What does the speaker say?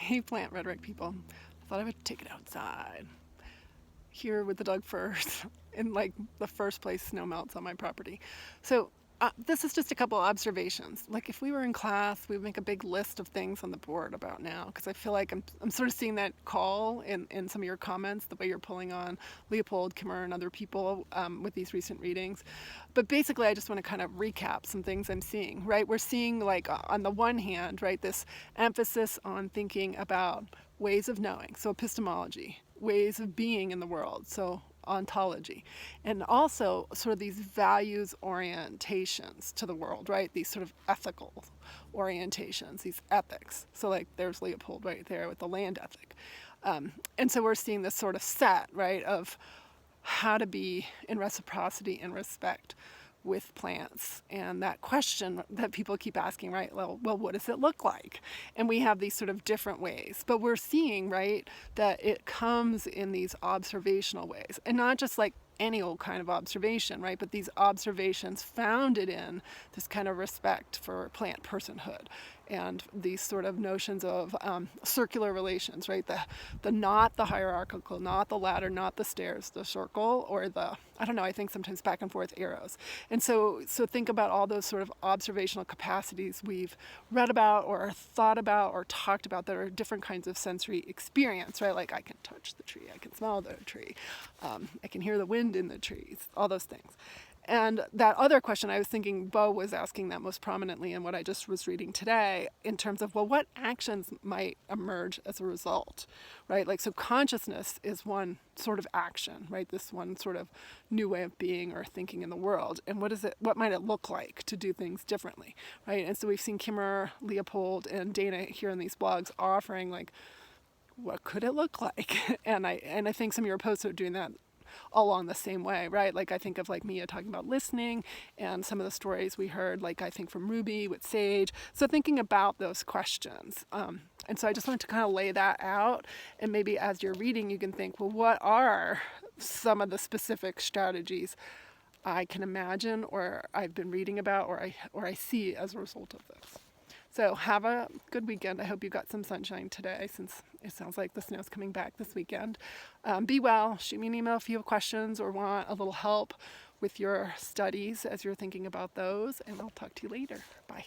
Hey, plant rhetoric people. I thought I would take it outside. Here with the dog first, in like the first place snow melts on my property. So this is just a couple observations. Like if we were in class, we would make a big list of things on the board about now, because I feel like I'm sort of seeing that call in some of your comments, the way you're pulling on Leopold, Kimmer, and other people with these recent readings. But basically, I just want to kind of recap some things I'm seeing, right? We're seeing like on the one hand, right, this emphasis on thinking about ways of knowing, so epistemology, ways of being in the world, so ontology, and also sort of these values orientations to the world, right? These sort of ethical orientations, these ethics. So like there's Leopold right there with the land ethic. And so we're seeing this sort of set, right, of how to be in reciprocity and respect with plants, and that question that people keep asking, right, well, what does it look like? And we have these sort of different ways, but we're seeing, right, that it comes in these observational ways, and not just like any old kind of observation, right, but these observations founded in this kind of respect for plant personhood and these sort of notions of circular relations, right? The not the hierarchical, not the ladder, not the stairs, the circle, or the, I don't know, I think sometimes back and forth arrows. And so think about all those sort of observational capacities we've read about or thought about or talked about that are different kinds of sensory experience, right? Like I can touch the tree, I can smell the tree, I can hear the wind in the trees, all those things. And that other question, I was thinking Bo was asking that most prominently in what I just was reading today, in terms of, well, what actions might emerge as a result, right? Like, so consciousness is one sort of action, right? This one sort of new way of being or thinking in the world. And what might it look like to do things differently, right? And so we've seen Kimmer, Leopold, and Dana here in these blogs offering, like, what could it look like? And I think some of your posts are doing that along the same way, right? Like I think of like Mia talking about listening and some of the stories we heard, like I think from Ruby with Sage. So thinking about those questions. And so I just wanted to kind of lay that out. And maybe as you're reading, you can think, well, what are some of the specific strategies I can imagine or I've been reading about or I see as a result of this? So have a good weekend. I hope you got some sunshine today, since it sounds like the snow's coming back this weekend. Be well. Shoot me an email if you have questions or want a little help with your studies as you're thinking about those, and I'll talk to you later. Bye.